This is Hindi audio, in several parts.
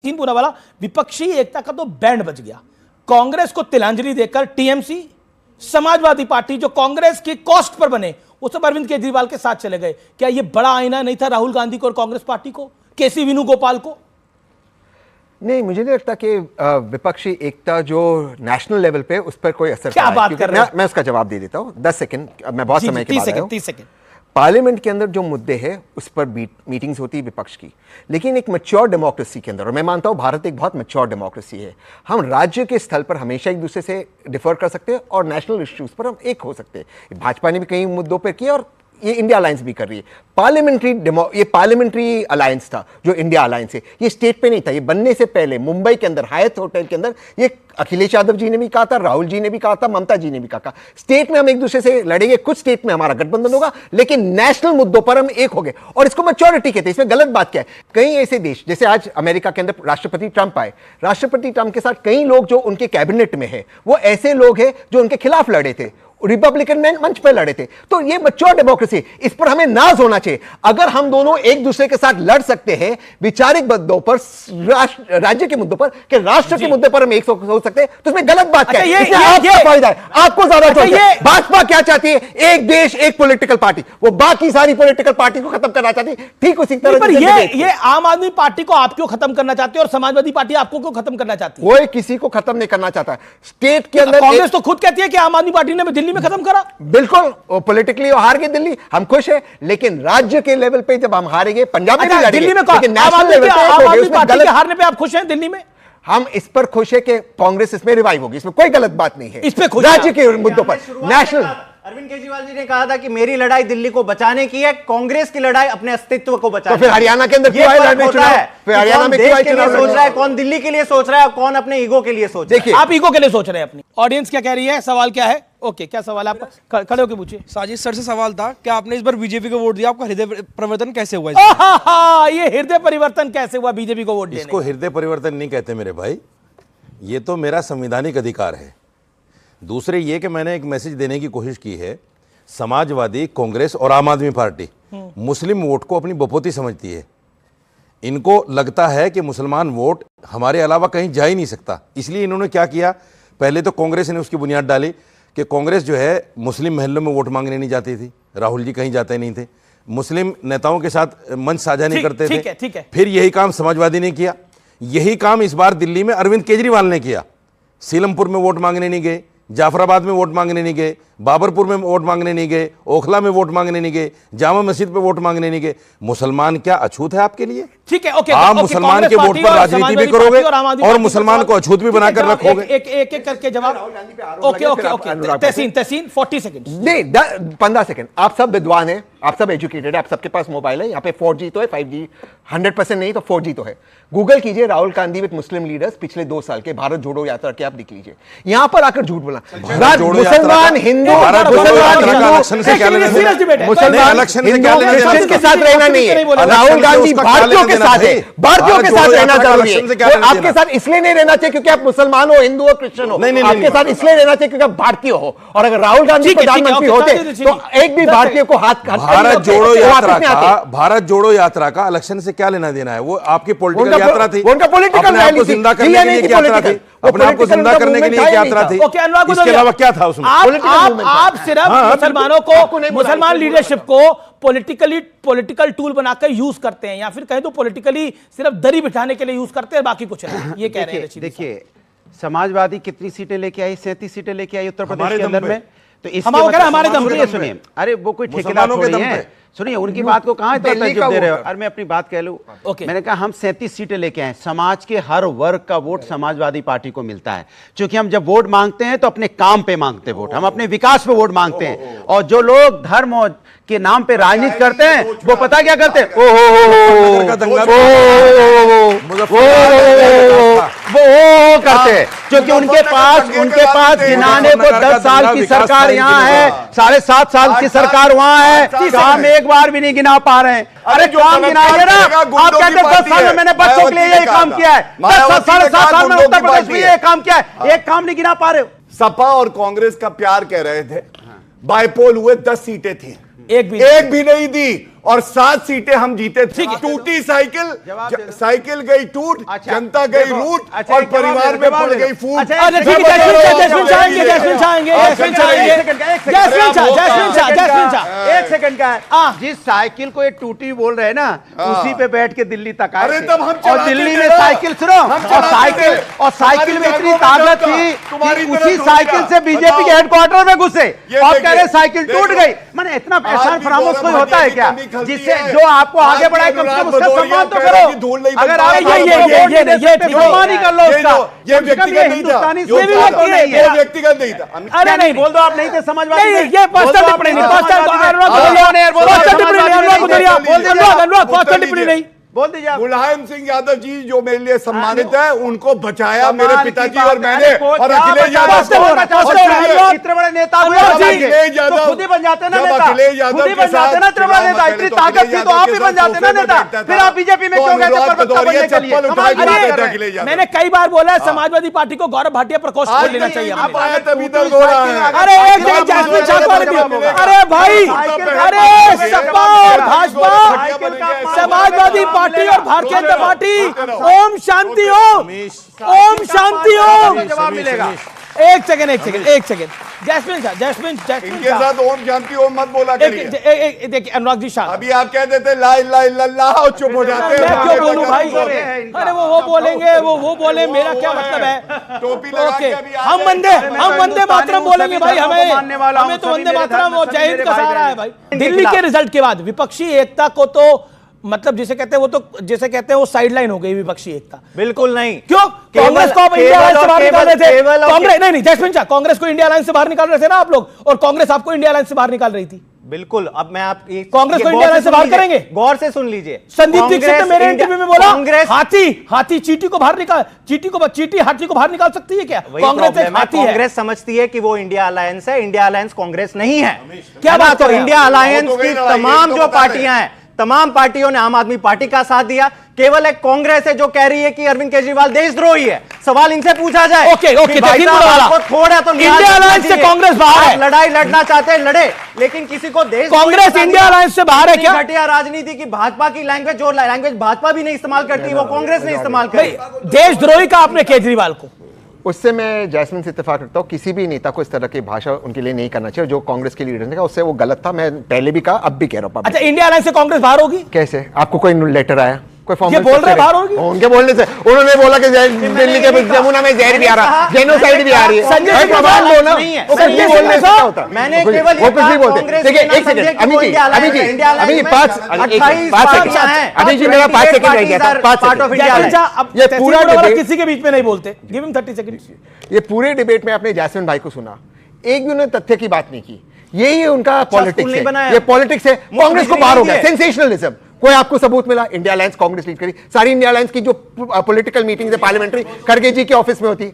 पूरा वाला विपक्षी एकता का तो बैंड बज गया। कांग्रेस को तिलांजलि देकर टीएमसी, समाजवादी पार्टी जो कांग्रेस की कॉस्ट पर बने, वो सब अरविंद केजरीवाल के साथ चले गए। क्या यह बड़ा आईना नहीं था राहुल गांधी को और कांग्रेस पार्टी को, केसी वेणुगोपाल को? नहीं, मुझे नहीं लगता कि विपक्षी एकता जो नेशनल लेवल पे उस पर कोई असर क्या बात कर रहे हैं? मैं उसका जवाब दे देता हूं 10 सेकंड। मैं बहुत समय के बाद आया हूं। 30 सेकंड। पार्लियामेंट के अंदर जो मुद्दे हैं उस पर मीटिंग्स होती है विपक्ष की, लेकिन एक मैच्योर डेमोक्रेसी के अंदर, और मैं मानता हूं भारत एक बहुत मैच्योर डेमोक्रेसी है, हम राज्य के स्तर पर हमेशा एक दूसरे से डिफर कर सकते हैं और नेशनल इश्यूज पर हम एक हो सकते हैं। भाजपा ने भी कई मुद्दों पर किया और ये इंडिया अलायंस भी कर रही है। ये पार्लियामेंट्री अलायंस था जो इंडिया अलायंस है, ये स्टेट पे नहीं था। ये बनने से पहले मुंबई के अंदर हायत होटल के अंदर ये अखिलेश यादव जी ने भी कहा था, राहुल जी ने भी कहा था, ममता जी ने भी कहा था, स्टेट में हम एक दूसरे से लड़ेंगे, कुछ स्टेट में हमारा गठबंधन होगा, लेकिन नेशनल मुद्दों पर हम एक हो गए। और इसको मैच्योरिटी कहते हैं। इसमें गलत बात क्या है? कई ऐसे देश, जैसे आज अमेरिका के अंदर राष्ट्रपति ट्रंप आए, राष्ट्रपति ट्रंप के साथ कई लोग जो उनके कैबिनेट में है वो ऐसे लोग हैं जो उनके खिलाफ लड़े थे, रिपब्लिकन मंच पर लड़े थे। तो ये मैच्योर डेमोक्रेसी, इस पर हमें नाज होना चाहिए। अगर हम दोनों एक दूसरे के साथ लड़ सकते हैं विचारिक मुद्दों पर, राज्य के मुद्दों पर, कि राष्ट्र के मुद्दे पर हम एक हो सकते हैं, तो इसमें गलत बात क्या है? आपका फायदा है, आपको ज्यादा चोट है। भाजपा क्या चाहती है? एक देश एक पॉलिटिकल पार्टी, वो बाकी सारी पॉलिटिकल पार्टी को खत्म करना चाहती है। ठीक उसी तरह ये आम आदमी पार्टी को आप क्यों खत्म करना चाहते हो और समाजवादी पार्टी आपको क्यों खत्म करना चाहती है? कोई किसी को खत्म नहीं करना चाहता। स्टेट के अंदर कांग्रेस तो खुद कहती है कि आम आदमी पार्टी ने दिल्ली में खत्म करा। बिल्कुल, पॉलिटिकली हार गए दिल्ली, हम खुश है, लेकिन राज्य के लेवल पे जब हम हारेंगे, पंजाब में भी लड़ेंगे, दिल्ली में लेकिन नेशनल लेवल पे आम आदमी पार्टी के हारने पे आप खुश हैं दिल्ली में? हम इस पर खुश है कि कांग्रेस इसमें रिवाइव होगी, इसमें कोई गलत बात नहीं है। इस पे खुश राज्य के मुद्दों पर नेशनल। अरविंद केजरीवाल जी ने कहा था कि मेरी लड़ाई दिल्ली को बचाने की है, कांग्रेस की लड़ाई अपने अस्तित्व को बचाने। तो फिर हरियाणा के अंदर क्यों लड़ने चुनाव? फिर हरियाणा में क्यों चुनाव सोच रहा है? कौन दिल्ली के लिए सोच रहा है, कौन अपने ईगो के लिए सोच रहा है? देखिए, आप ईगो के लिए सोच रहे हैं अपनी। ऑडियंस क्या कह रही है? सवाल क्या है? ओके, क्या सवाल है आपका? खड़े होकर पूछिए। साजिद सर से सवाल था कि आपने इस बार बीजेपी को वोट दिया, आपका हृदय परिवर्तन कैसे हुआ? ये हृदय परिवर्तन कैसे हुआ बीजेपी को वोट देने? इसको हृदय परिवर्तन नहीं कहते मेरे भाई, ये तो मेरा संवैधानिक अधिकार है। दूसरे ये कि मैंने एक मैसेज देने की कोशिश की है, समाजवादी, कांग्रेस और आम आदमी पार्टी मुस्लिम वोट को अपनी बपोती समझती है। इनको लगता है कि मुसलमान वोट हमारे अलावा कहीं जा ही नहीं सकता। इसलिए इन्होंने क्या किया, पहले तो कांग्रेस ने उसकी बुनियाद डाली कि कांग्रेस जो है मुस्लिम महल्लों में वोट मांगने नहीं जाती थी, राहुल जी कहीं जाते नहीं थे, मुस्लिम नेताओं के साथ मंच साझा नहीं करते थे। ठीक है। फिर यही काम समाजवादी ने किया। यही काम इस बार दिल्ली में अरविंद केजरीवाल ने किया। सीलमपुर में वोट मांगने नहीं गए, जाफराबाद में वोट मांगने नहीं गए, बाबरपुर में वोट मांगने नहीं गए, ओखला में वोट मांगने नहीं गए, जामा मस्जिद पे वोट मांगने नहीं गए। मुसलमान क्या अछूत है आपके लिए? ठीक है, ओके। आप मुसलमान के वोट पर राजनीति भी करोगे और मुसलमान को अछूत भी बनाकर रखोगे। एक करके जवाब। ओके, तहसीन 40 सेकंड। नहीं, 15 सेकंड। आप सब विद्वान हैं, आप सब एजुकेटेड है, आप सबके पास मोबाइल है। यहाँ पे 4G तो है, 5G 100% नहीं तो 4G तो है। गूगल कीजिए Rahul Gandhi with Muslim leaders पिछले 2 साल के भारत जोड़ो यात्रा के, आप देख लीजिए। यहाँ पर आकर झूठ बोला, मुसलमान हिंदू के साथ रहना नहीं है। राहुल गांधी भारतीयों के साथ है, भारतीयों के साथ रहना जरूरी है। आपके साथ इसलिए नहीं रहना चाहिए क्योंकि आप मुसलमान हो, हिंदू हो, क्रिश्चियन हो। आपके साथ इसलिए रहना चाहिए क्योंकि आप भारतीय हो। और अगर राहुल गांधी प्रधानमंत्री होते तो एक भी भारतीय को हाथ भारत जोड़ो यात्रा का इलेक्शन से क्या लेना देना है? वो आपकी पॉलिटिकल यात्रा थी, उनका पॉलिटिकल रैली थी, जिंदा करने के लिए यात्रा थी, अपने आप को जिंदा करने के लिए यात्रा थी। इसके अलावा क्या था उसमें? आप सिर्फ मुसलमानों को, मुसलमान लीडरशिप को पॉलिटिकल टूल बनाकर यूज करते हैं, या फिर कहें तो पॉलिटिकली सिर्फ दरी बिठाने के लिए यूज करते हैं, बाकी कुछ नहीं। ये कह रहे हैं। देखिए, समाजवादी कितनी सीटें लेके आई? 37 सीटें लेके आई उत्तर प्रदेश के अंदर में। तो इसके हमारे दम पे सुनिए, अरे वो कोई ठेकेदार थोड़ी है। सुनिए, उनकी बात को कहां इतना तवज्जो दे रहे हो? अरे मैं अपनी बात कह लूं। मैंने कहा हम 37 सीटें लेके आए। समाज के हर वर्ग का वोट समाजवादी पार्टी को मिलता है, क्योंकि हम जब वोट मांगते हैं तो अपने काम पे मांगते हैं वोट, हम अपने विकास पे वोट मांगते हैं। और जो लोग धर्म के नाम पे राजनीति करते हैं वो पता क्या करते हैं? वो करते हैं, क्योंकि उनके पास गिनाने को 10 साल की सरकार यहाँ है, 7.5 साल की सरकार वहां है, काम एक बार भी नहीं गिना पा रहे हैं। अरे काम गिनाइए ना। आप कहते हैं 10 साल में मैंने बच्चों के लिए ये काम किया है, 7.5 साल में उत्तर प्रदेश में ये काम किया है, एक काम नहीं गिना पा रहे हो। सपा और कांग्रेस का प्यार कह रहे थे, बाइपोल हुए 10 सीटें थी, एक भी नहीं दी। और 7 सीटें हम जीते थे। टूटी साइकिल गई टूट, जनता गई रूट, और परिवार में पड़ गई फूट। एक सेकंड का है, जिस साइकिल को ये टूटी बोल रहे हैं ना, उसी पे बैठ के दिल्ली तक आए। अरे तब हम और दिल्ली में साइकिल सुनो, और साइकिल में इतनी ताकत थी कि उसी साइकिल से बीजेपी के हेडक्वार्टर में घुसे और कह रहे साइकिल टूट गई। मैंने इतना एहसान फरामोश कोई होता है क्या, जिससे जो आपको आगे बढ़ाए कम से कम उसका सम्मान तो करो। अगर आप सम्मान ही कर लो उसका, ये हिंदुस्तानी व्यक्तिगत नहीं था। अरे नहीं बोल दो, आप नहीं थे समाजवादी, ये पर्सनल टिप्पणी नहीं बोल दीजिए। मुलायम सिंह यादव जी जो मेरे लिए सम्मानित है, उनको बचाया मेरे पिताजी और मैंने, और अखिलेश यादव इतने बड़े नेता खुद ही बन जाते ना नेता, खुद ही बन जाते ना इतने बड़े नेता, इतनी ताकत थी तो आप ही बन जाते ना नेता। फिर आप बीजेपी में क्यों गए प्रवक्ता बनने के लिए? मैंने कई बार बोला है समाजवादी पार्टी को गौरव भाटिया प्रकोष्ठ खोल लेना चाहिए। अरे अरे भाई, अरे सपा और भाजपा, समाजवादी पार्टी और भारतीय जनता पार्टी, ओम शांति ओम, ओम शांति ओम। जवाब मिलेगा। एक सेकंड जैस्मिन इनके साथ ओम शांति ओम मत बोला करिए। देखिए अनुराग जी शाह, अभी आप कह देते ला इलाहा इल्लल्लाह और चुप हो जाते हैं। मैं क्यों बोलूं भाई? अरे वो बोलेंगे, वो बोले, मेरा क्या मतलब है? टोपी लगा के अभी हम वंदे मातरम बोलेंगे भाई, हमें तो वंदे मातरम और जय हिंद का सहारा है भाई। दिल्ली के रिजल्ट के बाद विपक्षी एकता को तो मतलब जिसे कहते हैं, वो तो जिसे कहते हैं वो साइडलाइन हो गई विपक्षी एकता। बिल्कुल नहीं। क्यों? कांग्रेस को आप इंडिया अलायंस से बाहर निकाल रहे थे। कांग्रेस नहीं जैस्मिन शाह, कांग्रेस को इंडिया अलायंस से बाहर निकाल रहे थे ना आप लोग, और कांग्रेस आपको इंडिया अलायंस से बाहर निकाल रही थी। बिल्कुल। अब मैं आप कांग्रेस को इंडिया अलायंस से बाहर करेंगे, गौर से सुन लीजिए। संदीप दीक्षित ने मेरे इंटरव्यू में बोला, हाथी चीटी को बाहर निकाल, चीटी हाथी को बाहर निकाल सकती है क्या? कांग्रेस एक हाथी है। कांग्रेस समझती है कि वो इंडिया अलायंस है, इंडिया अलायंस कांग्रेस नहीं है। क्या बात? तो इंडिया अलायंस की तमाम जो पार्टियां हैं, तमाम पार्टियों ने आम आदमी पार्टी का साथ दिया। केवल एक कांग्रेस है जो कह रही है कि अरविंद केजरीवाल देशद्रोही है। सवाल इनसे पूछा जाए। ओके, थोड़ा तो इंडिया अलायंस से कांग्रेस बाहर है। लड़ाई लड़ना चाहते हैं लड़े, लेकिन किसी को देश कांग्रेस इंडिया अलायंस से बाहर है क्या? घटिया राजनीति की भाजपा की लैंग्वेज, जो लैंग्वेज भाजपा भी नहीं इस्तेमाल करती, वो कांग्रेस नहीं इस्तेमाल करी। देशद्रोही का आपने केजरीवाल को, उससे मैं जैस्मिन से इत्तेफाक रखता हूँ। किसी भी नेता को इस तरह की भाषा उनके लिए नहीं करना चाहिए। जो कांग्रेस के लीडर ने कहा उससे वो गलत था, मैं पहले भी कहा, अब भी कह रहा हूँ। अच्छा, इंडिया अलायंस से कांग्रेस बाहर होगी कैसे? आपको कोई लेटर आया? कोई फॉर्म बोल रहे बाहर होगी? उनके बोलने से उन्होंने बोला कि दिल्ली के जमुना में जहर भी आ रहा, जेनोसाइड भी आ रही है। संजय प्रमाण लो ना, संजय बोलने से क्या होता? मैंने केवल वो कुछ नहीं बोलते। देखिए एक सेकंड, अभी जी मेरा 5 सेकंड रह गया था, 5 सेकंड। ये पूरा डिबेट किसी के बीच में नहीं बोलते। Give him 30 second. ये पूरे डिबेट में आपने जैस्मिन भाई को सुना, एक भी उन्होंने तथ्य की बात नहीं की। यही उनका पॉलिटिक्स है, ये पॉलिटिक्स है। कांग्रेस को बाहर हो गया, सेंसेशनलिज्म। कोई आपको सबूत मिला? इंडिया अलायंस कांग्रेस लीड करी, सारी इंडिया अलायंस की जो पॉलिटिकल मीटिंग्स है पार्लियामेंट्री खड़गे जी के ऑफिस में होती।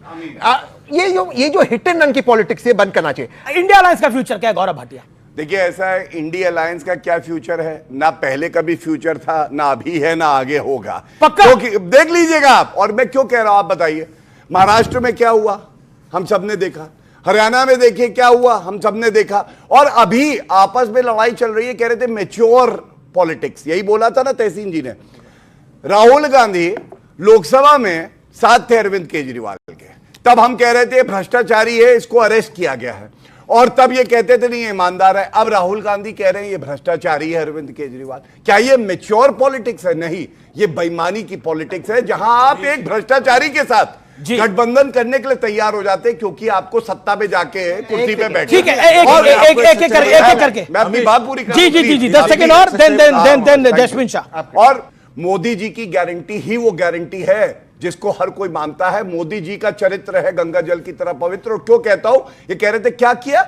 ये जो हिट एंड रन की पॉलिटिक्स है बंद करना चाहिए। इंडिया अलायंस का फ्यूचर क्या है गौरव भाटिया? देखिए ऐसा है, इंडिया अलायंस का क्या फ्यूचर है? ना पहले कभी फ्यूचर था, ना अभी है, ना आगे होगा। पक्का देख लीजिएगा आप। और मैं क्यों कह रहा हूं आप बताइए। महाराष्ट्र में क्या हुआ हम सबने देखा, हरियाणा में देखिए क्या हुआ हम सबने देखा, और अभी आपस में लड़ाई चल रही है। कह रहे थे मैच्योर पॉलिटिक्स, यही बोला था ना तहसीन जी ने। राहुल गांधी लोकसभा में साथ थे अरविंद केजरीवाल के, तब हम कह रहे थे भ्रष्टाचारी है, इसको अरेस्ट किया गया है, और तब ये कहते थे नहीं ईमानदार है। अब राहुल गांधी कह रहे हैं ये भ्रष्टाचारी है अरविंद केजरीवाल। क्या ये मैच्योर पॉलिटिक्स है? नहीं, ये बेईमानी की पॉलिटिक्स है, जहां आप एक भ्रष्टाचारी के साथ गठबंधन करने के लिए तैयार हो जाते हैं क्योंकि आपको सत्ता पे जाके कुर्सी पे बैठे। ठीक है, एक करके मैं अपनी बात पूरी जी 10 सेकंड और देन जैस्मिन शाह। और मोदी जी की गारंटी ही वो गारंटी है जिसको हर कोई मानता है। मोदी जी का चरित्र है गंगा जल की तरह पवित्र। और क्यों कहता हूं, ये कह रहे थे क्या किया,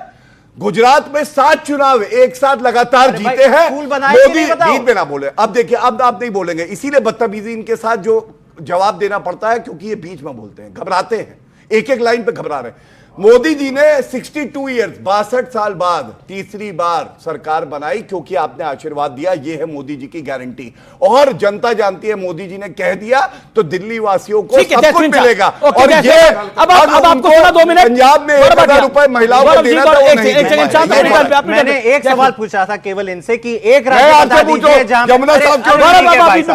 गुजरात में 7 चुनाव एक साथ लगातार जीते हैं मोदी। बीच में ना बोले, अब देखिए अब आप नहीं बोलेंगे, इसीलिए बदतमीजी इनके साथ जो जवाब देना पड़ता है, क्योंकि ये बीच में बोलते हैं, घबराते हैं, एक एक लाइन पे घबरा रहे हैं। मोदी जी ने 62 ईयर्स 62 साल बाद तीसरी बार सरकार बनाई क्योंकि आपने आशीर्वाद दिया। ये है मोदी जी की गारंटी और जनता जानती है मोदी जी ने कह दिया तो दिल्ली वासियों को सब कुछ मिलेगा। और ये अब आपको थोड़ा 2 मिनट पंजाब में 1000 रुपए महिलाओं को देना था वो नहीं। मैंने एक सवाल पूछा था केवल इनसे कि एक आपसे पूछो यमुना साहब क्यों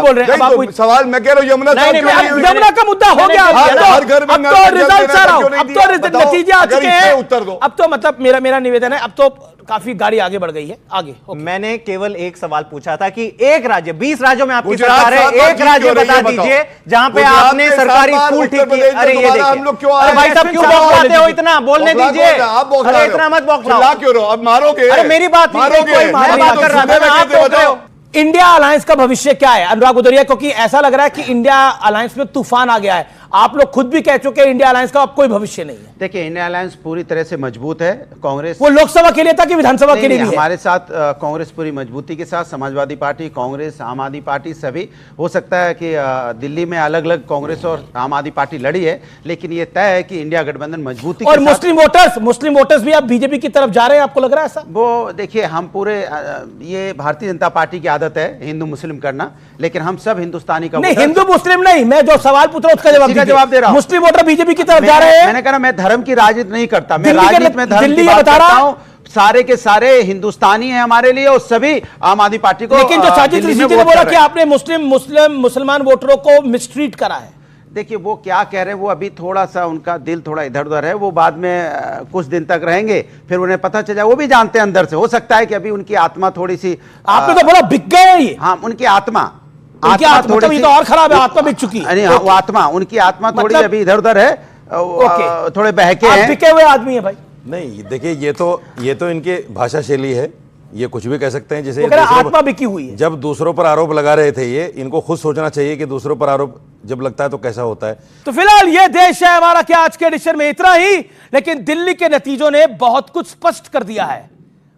बोल रहे हैं? सवाल मैं कह रहा हूँ यमुना का मुद्दा हो गया, हर घर में अब तो रिजल्ट आ रहा हूं, अब तो नतीजे आ चुके हैं। उत्तर दो। अब तो मतलब मेरा निवेदन है, अब तो काफी गाड़ी आगे बढ़ गई है। आगे मैंने केवल एक सवाल पूछा था कि एक राज्य 20 राज्यों में आपकी सरकार है, एक राज्य बता दीजिए जहां पे आपने सरकारी स्कूल ठीक किए। अरे ये देखिए, अरे भाई साहब क्यों बौखलाते हो इतना? बोलने दीजिए। अरे इतना मत बौखलाओ क्यों रहो? अब मारोगे? अरे मेरी बात नहीं, कोई बात कर रहा था, आप बोल रहे हो। इंडिया अलायंस का भविष्य क्या है अनुराग गुदरिया? क्योंकि ऐसा लग रहा है कि इंडिया अलायंस में तूफान आ गया है। आप लोग खुद भी कह चुके हैं इंडिया अलायंस का अब कोई भविष्य नहीं है। देखिए, इंडिया अलायंस पूरी तरह से मजबूत है। कांग्रेस वो लोकसभा के लिए था कि विधानसभा के लिए भी है? हमारे साथ कांग्रेस पूरी मजबूती के साथ, समाजवादी पार्टी, कांग्रेस, आम आदमी पार्टी सभी। हो सकता है कि दिल्ली में अलग अलग कांग्रेस और आम आदमी पार्टी लड़ी है, लेकिन ये तय है कि इंडिया गठबंधन मजबूती और मुस्लिम वोटर्स भी अब बीजेपी की तरफ जा रहे हैं, आपको लग रहा है ऐसा? वो देखिए, हम पूरे ये भारतीय जनता पार्टी की आदत है हिंदू मुस्लिम करना, लेकिन हम सब हिंदुस्तानी का नहीं, हिंदू मुस्लिम नहीं, मैं जो सवाल पूछ रहा हूं उसका जवाब दे रहा हूं। मुस्लिम वोटर बीजेपी की तरफ जा रहे हैं। मैंने कहा मैं धर्म की राजनीति नहीं करता, मैं राजनीति में धर्म की बात बता करता हूं। सारे के सारे हिंदुस्तानी हैं हमारे लिए और सभी आम आदमी पार्टी को। लेकिन जो साजिद रिजवी ने बोला कि आपने मुसलमान वोटरों को मिसट्रीट करा है, देखिए वो क्या कह रहे हैं, वो अभी थोड़ा सा उनका दिल थोड़ा इधर उधर है। वो बाद में कुछ दिन तक रहेंगे, फिर उन्हें पता चल जाए। वो भी जानते हैं अंदर से, हो सकता है कि अभी उनकी आत्मा थोड़ी सी, आपने तो बोला बिक गए ये। हाँ, उनकी आत्मा थोड़ी सी तो और खराब है, आत्मा बिक चुकी है। नहीं, वो आत्मा, उनकी आत्मा थोड़ी अभी इधर उधर है, थोड़े बहके हैं। बिके हुए आदमी है भाई। नहीं, देखिए ये तो इनके भाषा शैली है, ये कुछ भी कह सकते हैं। जैसे आत्मा बिकी हुई है। जब दूसरों पर आरोप लगा रहे थे, ये इनको खुद सोचना चाहिए कि दूसरों पर आरोप जब लगता है तो कैसा होता है। तो फिलहाल ये देश है हमारा क्या आज के एडिशन में इतना ही, लेकिन दिल्ली के नतीजों ने बहुत कुछ स्पष्ट कर दिया है।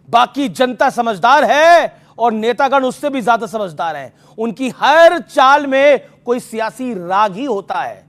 बाकी जनता समझदार है और नेतागण उससे भी ज्यादा समझदार हैं। उनकी हर चाल में कोई सियासी राग ही होता है।